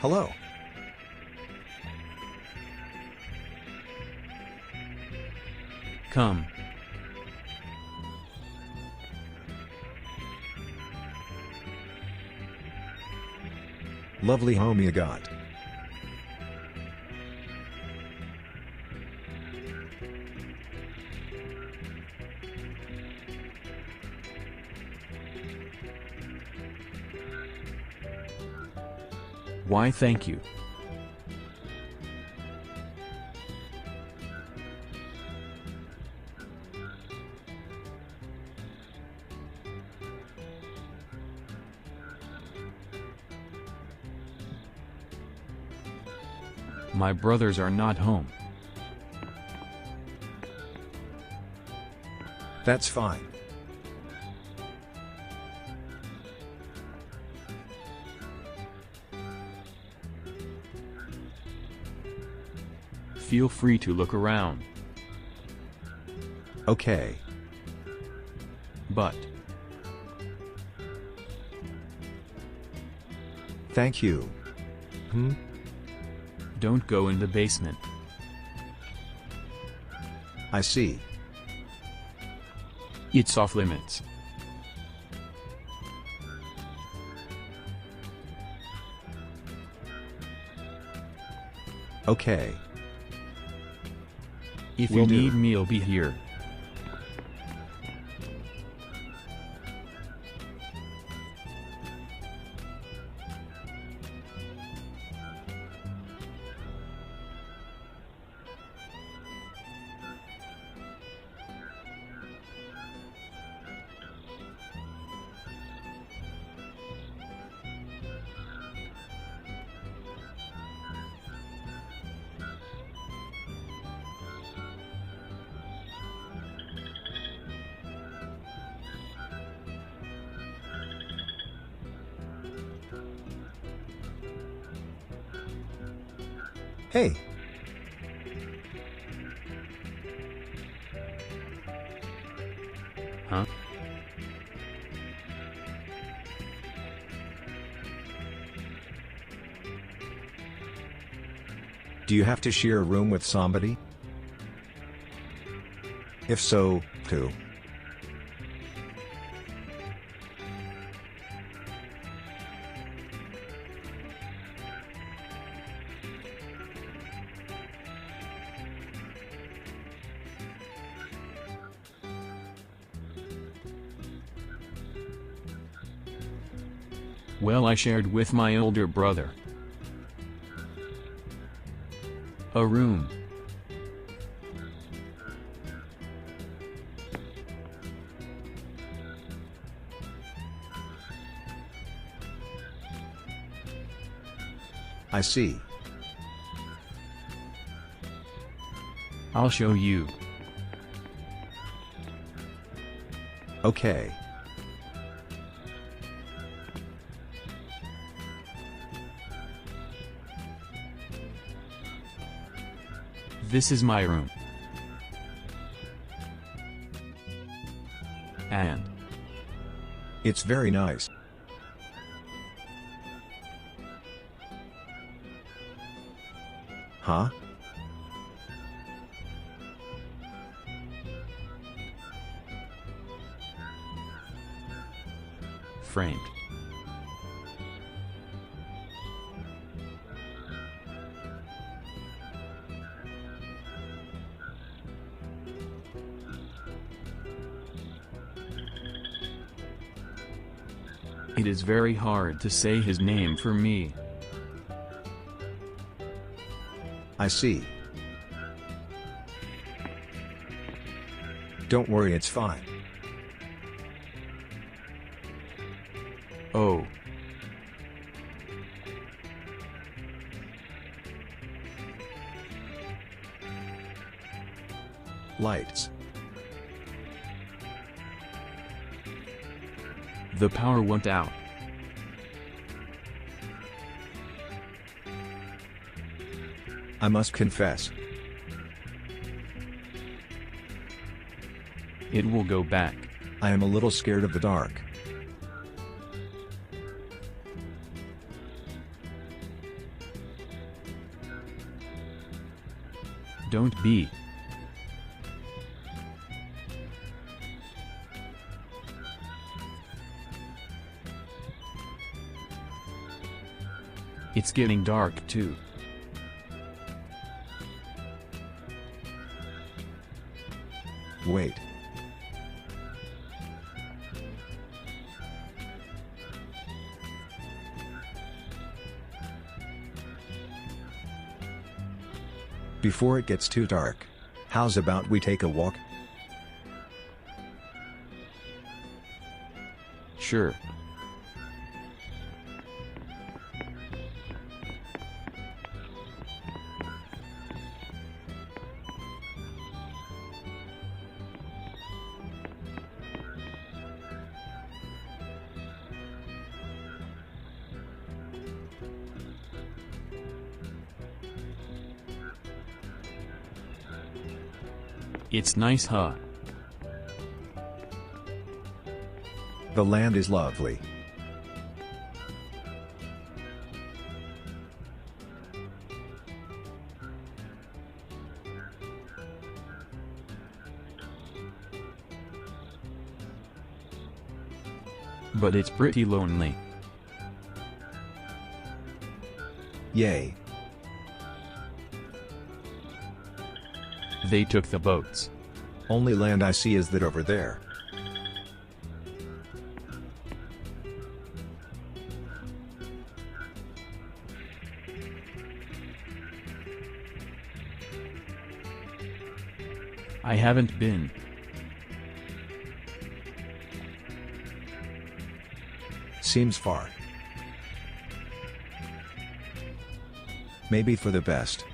Hello. Come. Lovely home you got. Why, thank you. My brothers are not home. That's fine. Feel free to look around. Okay. But Thank you. don't go in the basement. I see. It's off limits. Okay. If Will you do. need me, I'll be here. Hey. Huh? Do you have to share a room with somebody? If so, who? Well, I shared with my older brother. A room. I see. I'll show you. Okay. This is my room. And It's very nice. Huh? framed. It is very hard to say his name for me. I see. Don't worry, it's fine. Oh. Lights. The power went out. I must confess. It will go back. I am a little scared of the dark. 。Don't be. It's getting dark too. Wait. Before it gets too dark, how's about we take a walk? Sure. It's nice, huh? The land is lovely. But it's pretty lonely. Yay. They took the boats. Only land I see is that over there. I haven't been. Seems far. Maybe for the best.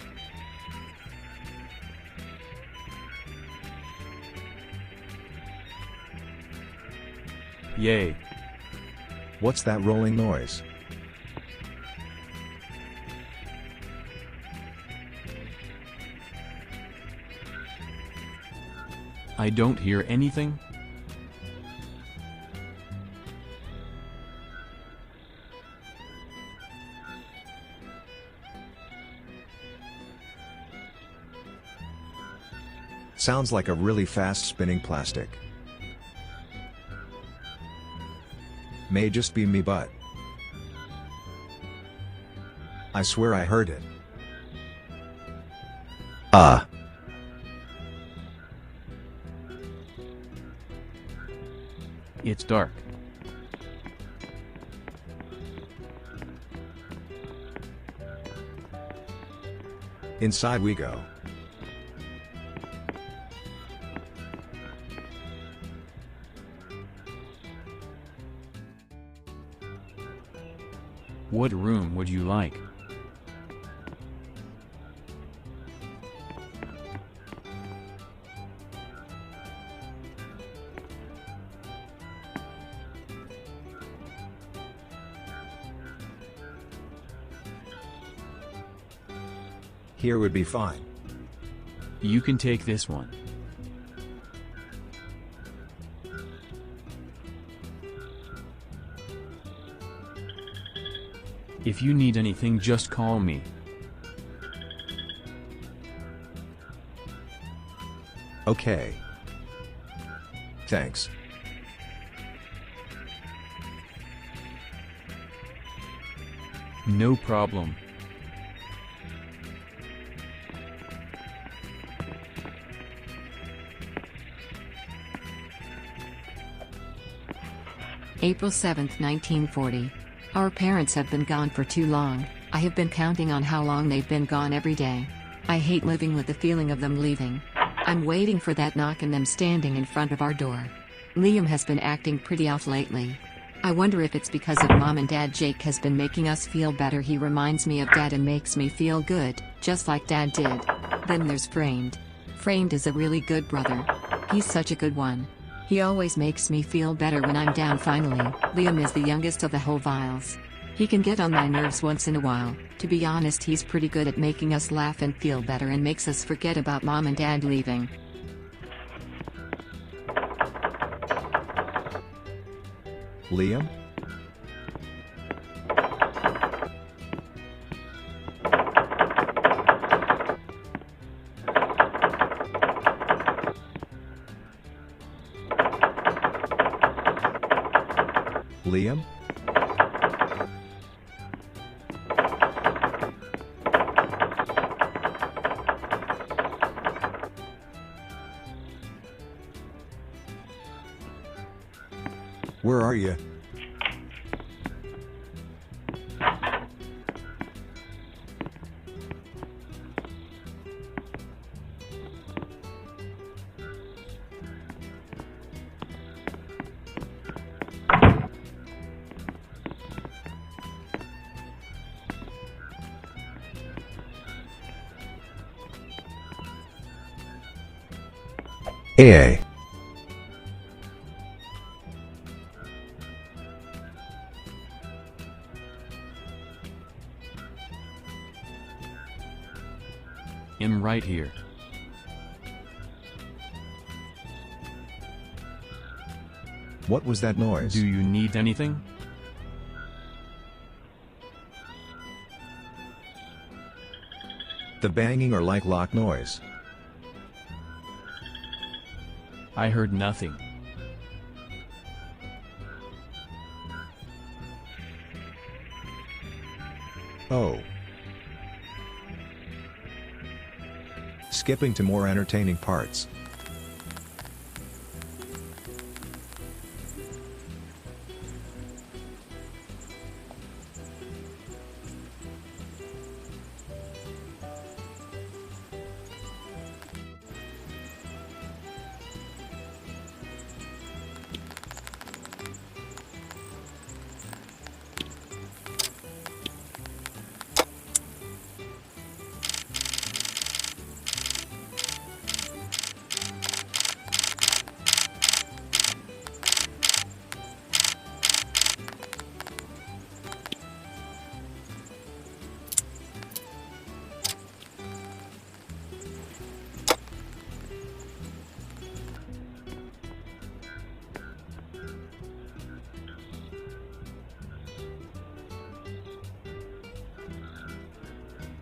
Yay. What's that rolling noise? I don't hear anything. Sounds like a really fast spinning plastic. May just be me, but I swear I heard it. Ah. It's dark. Inside we go. What room would you like? Here would be fine. You can take this one. If you need anything, just call me. Okay. Thanks. No problem. April 7, 1940. Our parents have been gone for too long. I have been counting on how long they've been gone every day. I hate living with the feeling of them leaving. I'm waiting for that knock and them standing in front of our door. Liam has been acting pretty off lately. I wonder if it's because of Mom and Dad. Jake has been making us feel better. He reminds me of Dad and makes me feel good, just like Dad did. Then there's Framed. Framed is a really good brother. He's such a good one. He always makes me feel better when I'm down. Finally, Liam is the youngest of the whole Viles. He can get on my nerves once in a while. To be honest, he's pretty good at making us laugh and feel better and makes us forget about Mom and Dad leaving. Liam? Liam? Where are you? AA. I'm right here. What was that noise? Do you need anything? The banging or like lock noise? I heard nothing. Oh. Skipping to more entertaining parts.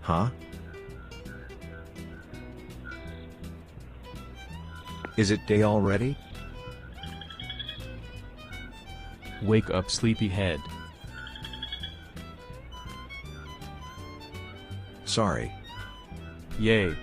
Huh? Is it day already? Wake up, sleepyhead. Sorry. Yay.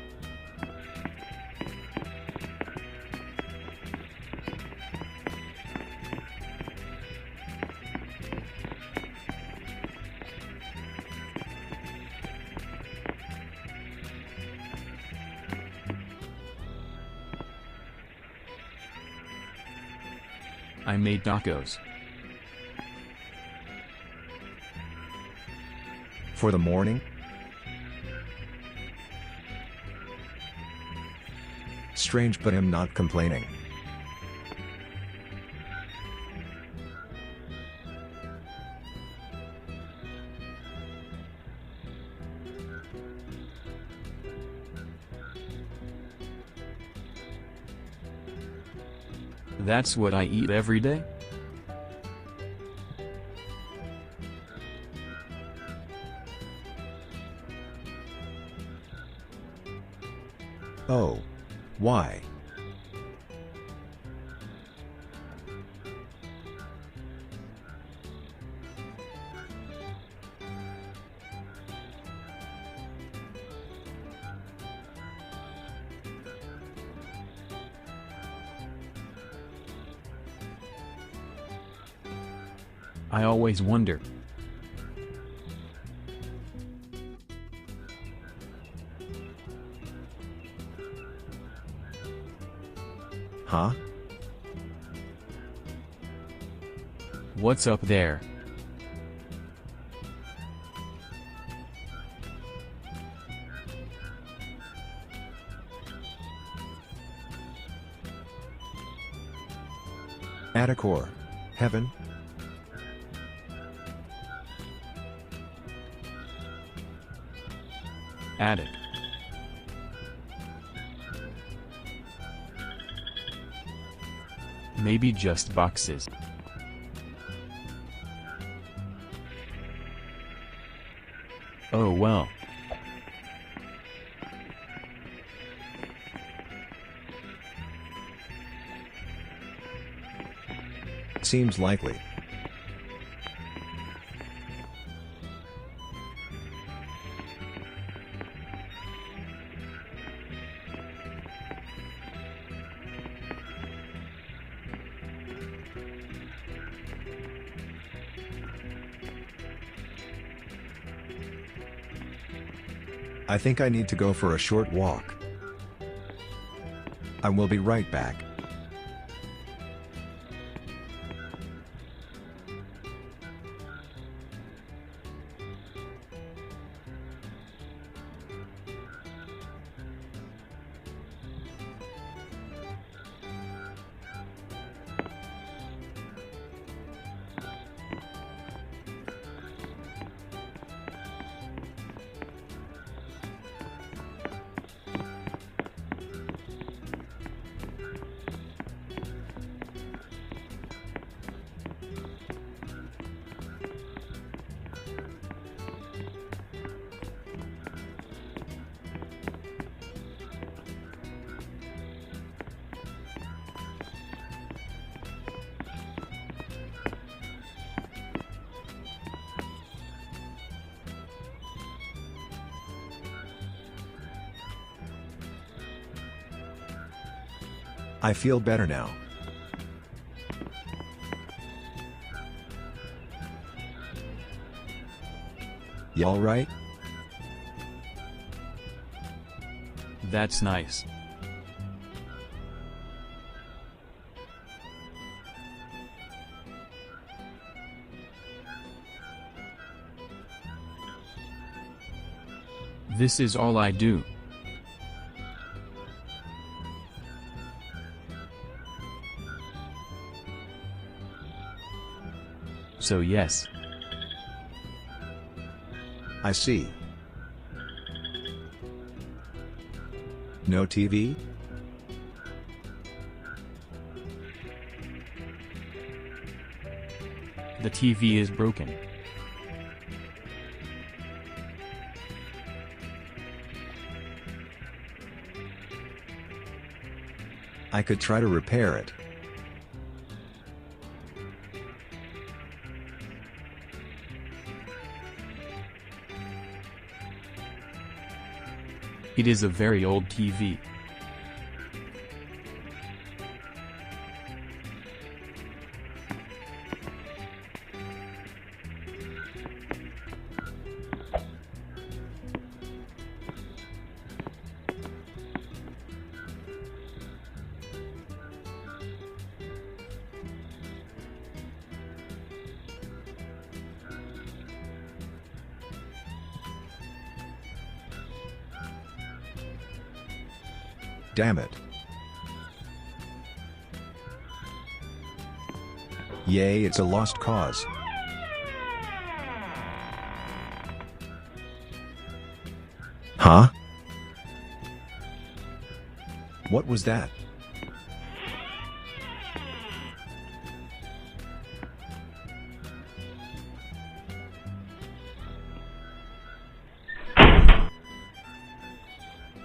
I made tacos. For the morning? Strange, but I'm not complaining. That's what I eat every day? Oh. Why? I always wonder. Huh? What's up there? Atticor. Heaven? Attic. Maybe just boxes. Oh well. Seems likely. I think I need to go for a short walk. I will be right back. I feel better now. You alright? That's nice. This is all I do. So yes. I see. No TV? The TV is broken. I could try to repair it. It is a very old TV. Damn it. Yay, it's a lost cause. Huh? What was that?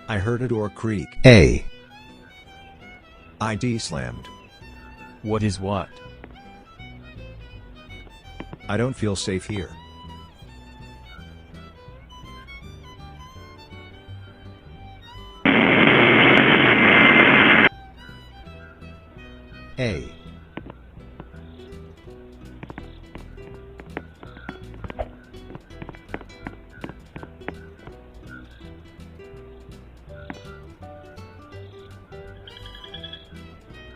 I heard a door creak. ID slammed. What is what? I don't feel safe here. A.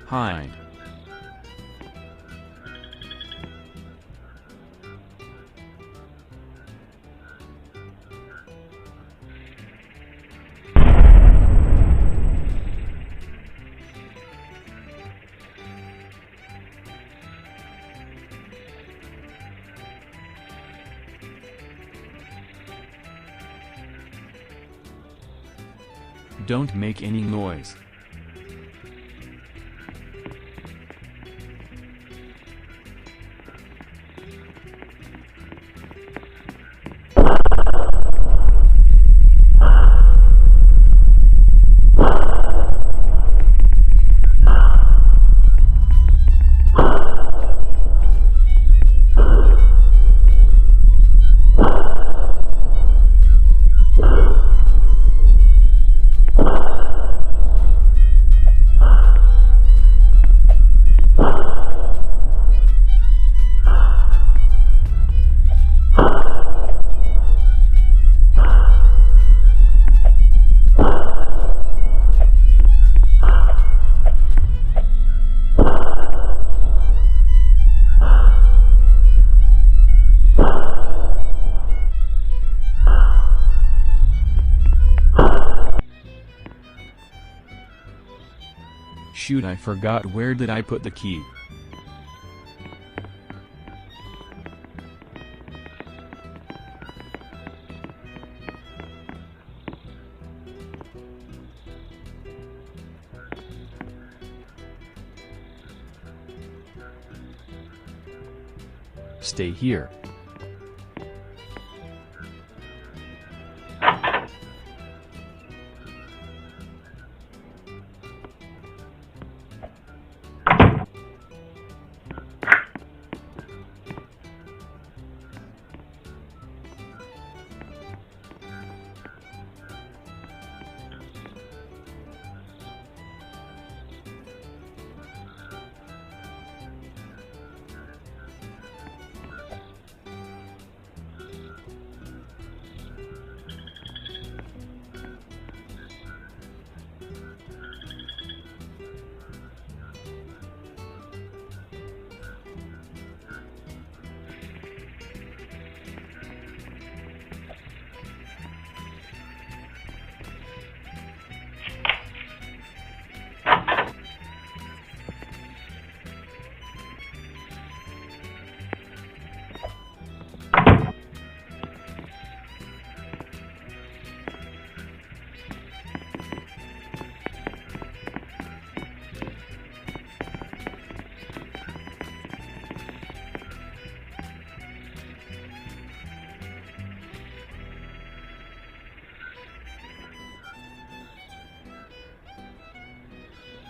Hide. Don't make any noise. shoot, I forgot. Where did I put the key? Stay here.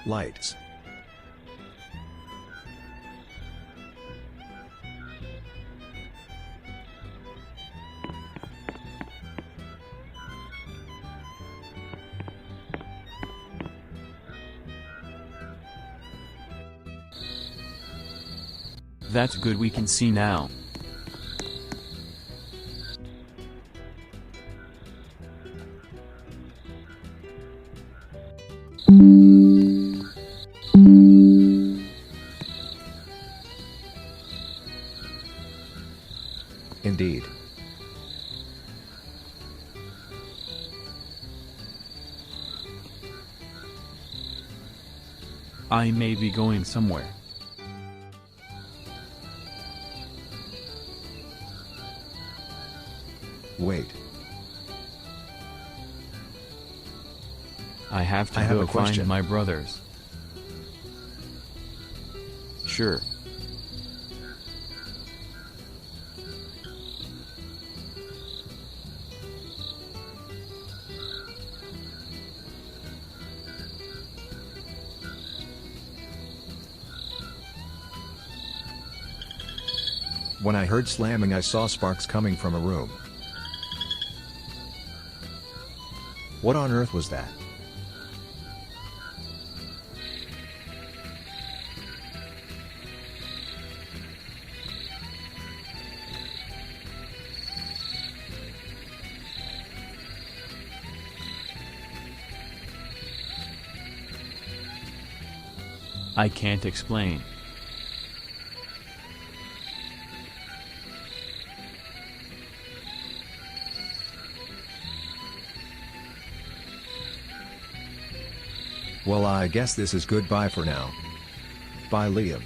Lights. That's good, we can see now. Indeed. I may be going somewhere. Wait. I have to I have go a question. find my brothers. Sure. When I heard slamming, I saw sparks coming from a room. What on earth was that? I can't explain. Well, I guess this is goodbye for now. Bye, Liam.